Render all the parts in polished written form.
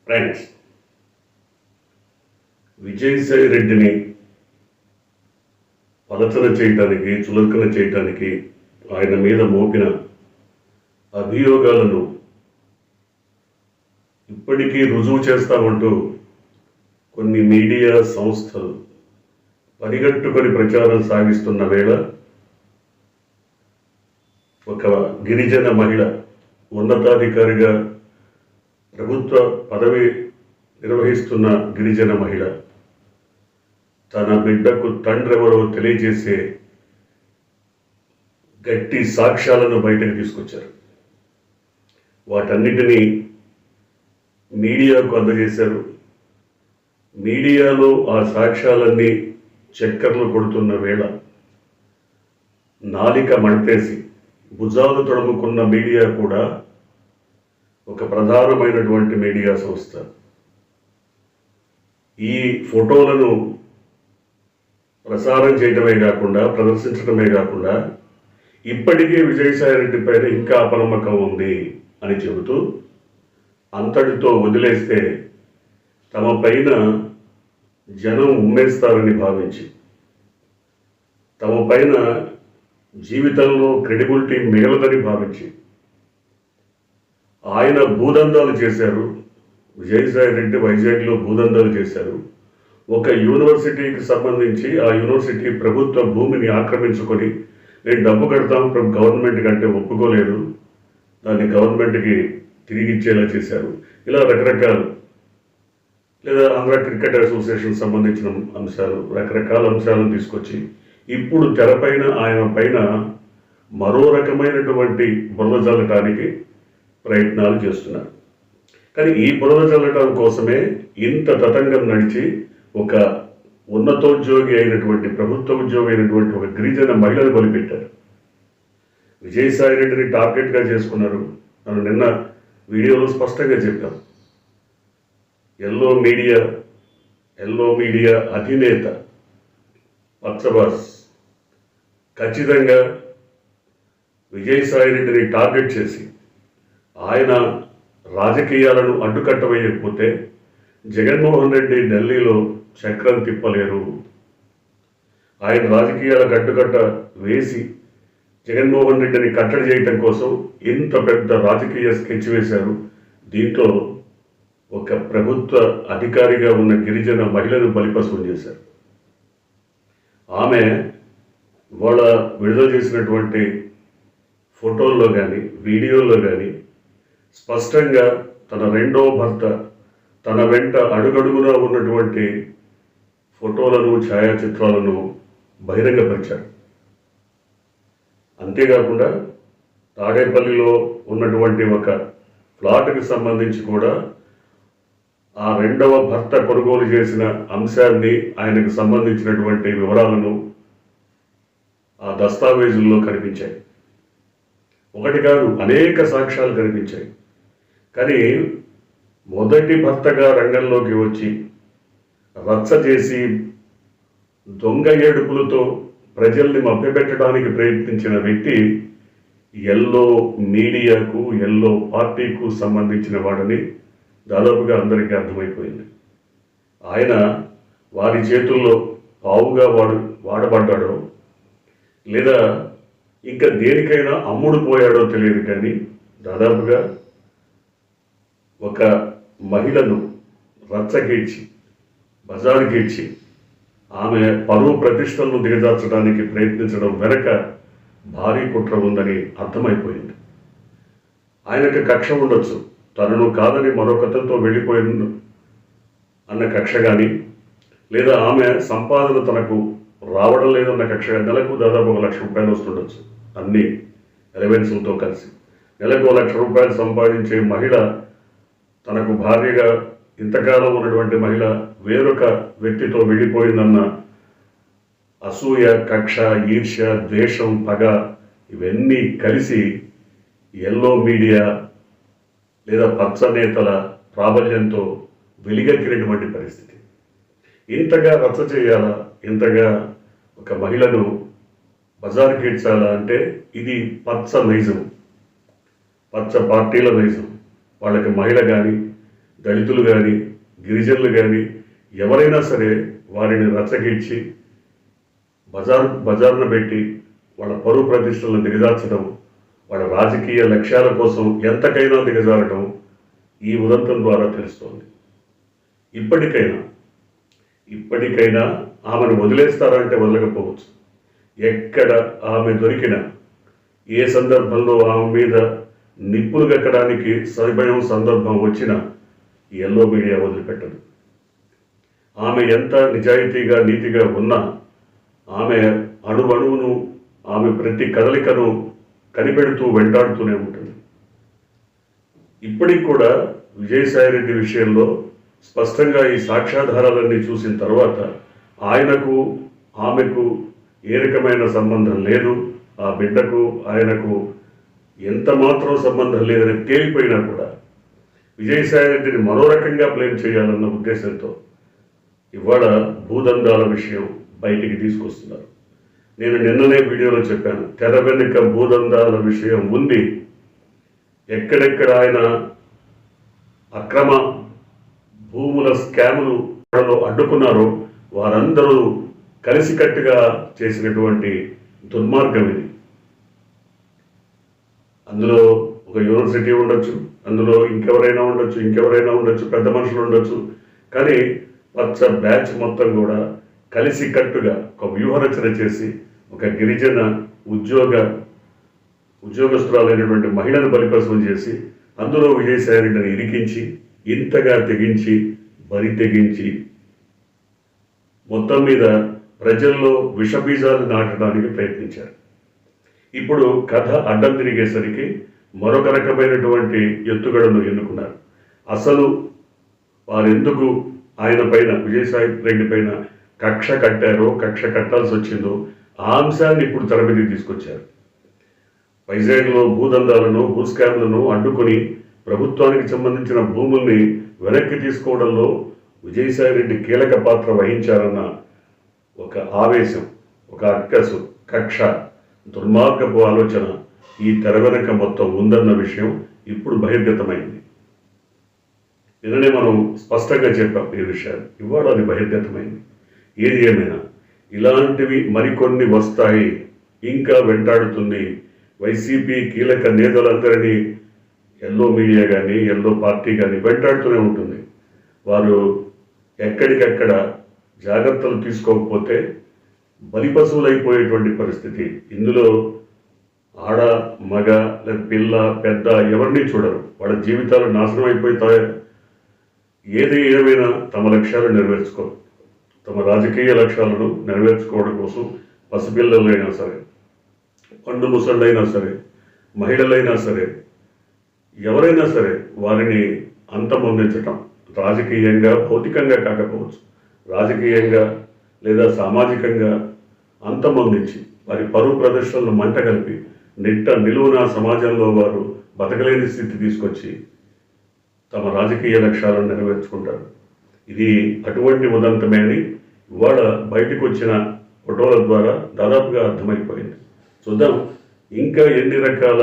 Friends, Vijayasai రెడ్డిని పలచన చేయటానికి, చులకన చేయటానికి ఆయన మీద మోపిన అభియోగాలను ఇప్పటికీ రుజువు చేస్తామంటూ కొన్ని మీడియా సంస్థలు పనిగట్టుకొని ప్రచారం సాగిస్తున్న వేళ ఒక గిరిజన మహిళ ఉన్నతాధికారిగా ప్రభుత్వ పదవి నిర్వహిస్తున్న గిరిజన మహిళ తన బిడ్డకు తండ్రెవరో తెలియజేసే గట్టి సాక్ష్యాలను బయటకు తీసుకొచ్చారు. వాటన్నిటినీ మీడియాకు అందజేశారు. మీడియాలో ఆ సాక్ష్యాలన్నీ చక్కర్లు కొడుతున్న వేళ నాలిక మడతేసి భుజాలు తొడుముకున్న మీడియా కూడా ఒక ప్రధానమైనటువంటి మీడియా సంస్థ ఈ ఫోటోలను ప్రసారం చేయడమే కాకుండా, ప్రదర్శించడమే కాకుండా ఇప్పటికే విజయసాయి రెడ్డి పైన ఇంకా అపనమ్మకం ఉంది అని చెబుతూ అంతటితో వదిలేస్తే తమ పైన జనం ఉమ్మేస్తారని భావించి, తమ పైన జీవితంలో క్రెడిబిలిటీ మిగలదని భావించి ఆయన భూదందాలు చేశారు. విజయసాయి రెడ్డి వైజాగ్లో భూదందాలు చేశారు. ఒక యూనివర్సిటీకి సంబంధించి ఆ యూనివర్సిటీ ప్రభుత్వ భూమిని ఆక్రమించుకొని నేను డబ్బు కడతాం గవర్నమెంట్ కంటే ఒప్పుకోలేదు, దాన్ని గవర్నమెంట్కి తిరిగి ఇచ్చేలా చేశారు. ఇలా రకరకాలు, లేదా ఆంధ్ర క్రికెట్ అసోసియేషన్ సంబంధించిన అంశాలు, రకరకాల అంశాలను తీసుకొచ్చి ఇప్పుడు తెరపైన ఆయన పైన మరో రకమైనటువంటి బురద చల్లటానికి ప్రయత్నాలు చేస్తున్నారు. కానీ ఈ బురద చల్లటం కోసమే ఇంత తతంగం నడిచి ఒక ఉన్నతోద్యోగి అయినటువంటి, ప్రభుత్వ ఉద్యోగి అయినటువంటి ఒక గిరిజన మహిళను బలిపెట్టారు. విజయసాయి రెడ్డిని టార్గెట్గా చేసుకున్నారు. నన్ను నిన్న వీడియోలో స్పష్టంగా చెప్పాం. ఎల్లో మీడియా అధినేత పచ్చబాస్ ఖచ్చితంగా విజయసాయి రెడ్డిని టార్గెట్ చేసి ఆయన రాజకీయాలను అడ్డుకట్టవేయకపోతే జగన్మోహన్ రెడ్డి ఢిల్లీలో చక్రం తిప్పలేరు. ఆయన రాజకీయాలకు అడ్డుకట్ట వేసి జగన్మోహన్ రెడ్డిని కట్టడి చేయటం కోసం ఇంత పెద్ద రాజకీయ స్కెచ్ వేశారు. దీంట్లో ఒక ప్రభుత్వ అధికారిగా ఉన్న గిరిజన మహిళను బలిపశువులు చేశారు. ఆమె వాళ్ళ విడుదల చేసినటువంటి ఫోటోల్లో కానీ, వీడియోల్లో కానీ స్పష్టంగా తన రెండో భర్త తన వెంట అడుగడుగునా ఉన్నటువంటి ఫోటోలను, ఛాయాచిత్రాలను బహిరంగపరిచారు. అంతేకాకుండా తాడేపల్లిలో ఉన్నటువంటి ఒక ఫ్లాట్కి సంబంధించి కూడా ఆ రెండవ భర్త కొనుగోలు చేసిన అంశాన్ని, ఆయనకు సంబంధించినటువంటి వివరాలను ఆ దస్తావేజుల్లో కనిపించాయి. ఒకటి కాదు, అనేక సాక్ష్యాలు కనిపించాయి. కానీ మొదటి భర్తగా రంగంలోకి వచ్చి రచ్చ చేసి దొంగ ఏడుపులతో ప్రజల్ని మభ్యపెట్టడానికి ప్రయత్నించిన వ్యక్తి ఎల్లో మీడియాకు, ఎల్లో పార్టీకు సంబంధించిన వాడని దాదాపుగా అందరికీ అర్థమైపోయింది. ఆయన వారి చేతుల్లో పావుగా వాడబడ్డాడో లేదా ఇంకా దేనికైనా అమ్ముడు పోయాడో తెలియదు. కానీ దాదాపుగా ఒక మహిళను రచ్చగీడ్చి, బజారుగీడ్చి ఆమె పరువు ప్రతిష్టలను దిగజార్చడానికి ప్రయత్నించడం వెనక భారీ కుట్ర ఉందని అర్థమైపోయింది. ఆయనకు కక్ష ఉండొచ్చు, తనను కాదని మరొకతనితో వెళ్ళిపోయింది అన్న కక్ష కానీ, లేదా ఆమె సంపాదన తనకు రావడం లేదన్న కక్ష. నెలకు దాదాపు 1 లక్ష రూపాయలు వస్తుండొచ్చు, అన్ని ఎలవెన్సులతో కలిసి. నెలకు 1 లక్ష రూపాయలు సంపాదించే మహిళ, తనకు భార్యగా ఇంతకాలం ఉన్నటువంటి మహిళ వేరొక వ్యక్తితో వెళ్ళిపోయిందన్న అసూయ, కక్ష, ఈర్ష్య, ద్వేషం, పగ ఇవన్నీ కలిసి ఎల్లో మీడియా లేదా పచ్చ నేతల ప్రాబల్యంతో వెలిగెక్కినటువంటి పరిస్థితి. ఇంతగా రచ్చ చేయాలా, ఇంతగా ఒక మహిళను బజార్కి ఈడ్చాలా అంటే ఇది పచ్చ నైజం, పచ్చ పార్టీల నైజం. వాళ్ళకి మహిళ కానీ, దళితులు కానీ గిరిజనులు కానీ ఎవరైనా సరే వారిని రచ్చగిచ్చి బజారున పెట్టి వాళ్ళ పరువు ప్రతిష్టలను దిగజార్చడం, వాళ్ళ రాజకీయ లక్ష్యాల కోసం ఎంతకైనా దిగజారడం ఈ ఉదంతం ద్వారా తెలుస్తోంది. ఇప్పటికైనా ఆమెను వదిలేస్తారంటే వదలకపోవచ్చు. ఎక్కడ ఆమె దొరికినా, ఏ సందర్భంలో ఆమె మీద నిప్పులు కక్కడానికి సరిపోయిన సందర్భం వచ్చినా ఎల్లో మీడియా వదిలిపెట్టదు. ఆమె ఎంత నిజాయితీగా నీతిగా ఉన్నా ఆమె అణువణువును, ఆమె ప్రతి కదలికను కనిపెడుతూ వెంటాడుతూనే ఉంటుంది. ఇప్పటికి కూడా విజయసాయిరెడ్డి విషయంలో స్పష్టంగా ఈ సాక్ష్యాధారాలన్నీ చూసిన తర్వాత ఆయనకు ఆమెకు ఏ రకమైన సంబంధం లేదు, ఆ బిడ్డకు ఆయనకు ఎంత మాత్రం సంబంధం లేదని తేలిపోయినా కూడా విజయసాయిరెడ్డిని మరో రకంగా బ్లేమ్ చేయాలన్న ఉద్దేశంతో ఇవాళ భూదందాల విషయం బయటికి తీసుకొస్తున్నారు. నేను నిన్ననే వీడియోలో చెప్పాను, తెర వెనుక భూదందాల విషయం ఉంది. ఎక్కడెక్కడ ఆయన అక్రమ భూముల స్కాములు అడ్డుకున్నారో వారందరూ కలిసికట్టుగా చేసినటువంటి దుర్మార్గం ఇది. అందులో ఒక యూనివర్సిటీ ఉండొచ్చు, అందులో ఇంకెవరైనా ఉండొచ్చు, పెద్ద మనుషులు ఉండొచ్చు. కానీ పచ్చ బ్యాచ్ మొత్తం కూడా కలిసికట్టుగా ఒక వ్యూహరచన చేసి ఒక గిరిజన ఉద్యోగస్తురాలైనటువంటి మహిళను బలిపశువులు చేసి అందులో విజయసాయిరెడ్డిని ఇరికించి ఇంతగా తెగించి బరి తెగించి మొత్తం మీద ప్రజల్లో విషబీజాలు నాటడానికి ప్రయత్నించారు. ఇప్పుడు కథ అడ్డం తిరిగేసరికి మరొక రకమైనటువంటి ఎత్తుగడను ఎన్నుకున్నారు. అసలు వారెందుకు ఆయన పైన విజయసాయిరెడ్డి పైన కక్ష కట్టాల్సి వచ్చిందో ఆ అంశాన్ని ఇప్పుడు తెర మీదకి తీసుకొచ్చారు. వైజాగ్లో భూదందాలను, భూస్కామ్లను అడ్డుకొని ప్రభుత్వానికి సంబంధించిన భూముల్ని వెనక్కి తీసుకోవడంలో విజయసాయిరెడ్డి కీలక పాత్ర వహించారన్న ఒక ఆవేశం, ఒక అక్కసు, కక్ష, దుర్మార్గపు ఆలోచన ఈ తెర వెనక మొత్తం ఉందన్న విషయం ఇప్పుడు బహిర్గతమైంది. నిన్ననే మనం స్పష్టంగా చెప్పాం ఈ విషయాలు, ఇవాళ అది బహిర్గతమైంది. ఏది ఏమైనా ఇలాంటివి మరికొన్ని వస్తాయి. ఇంకా వెంటాడుతుంది. వైసీపీ కీలక నేతలందరినీ ఎల్లో మీడియా కానీ ఎల్లో పార్టీ కానీ వెంటాడుతూనే ఉంటుంది. వారు ఎక్కడికక్కడ జాగ్రత్తలు తీసుకోకపోతే బలిపశువులైపోయేటువంటి పరిస్థితి. ఇందులో ఆడ, మగ, లేదా పిల్ల, పెద్ద ఎవరిని చూడరు. వాళ్ళ జీవితాలు నాశనం అయిపోతాయి. ఏది ఏమైనా తమ లక్ష్యాలు నెరవేర్చుకోరు. తమ రాజకీయ లక్ష్యాలను నెరవేర్చుకోవడం కోసం పసిపిల్లలైనా సరే, పండు ముసళ్ళైనా సరే, మహిళలైనా సరే, ఎవరైనా సరే వారిని అంతమొందించటం, రాజకీయంగా భౌతికంగా కాకపోవచ్చు, రాజకీయంగా లేదా సామాజికంగా అంతమొందించి వారి పరువు ప్రదర్శనలు మంట కలిపి నిలువున సమాజంలో వారు బతకలేని స్థితి తీసుకొచ్చి తమ రాజకీయ లక్ష్యాలను నెరవేర్చుకుంటారు. ఇది అటువంటి ఉదంతమే అని ఇవాళ బయటకు వచ్చిన ఫోటోల ద్వారా దాదాపుగా అర్థమైపోయింది. చూద్దాం ఇంకా ఎన్ని రకాల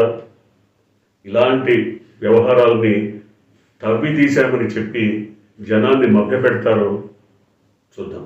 ఇలాంటి వ్యవహారాలని తవ్వి తీశామని చెప్పి జనాన్ని మభ్యపెడతారో చూద్దాం.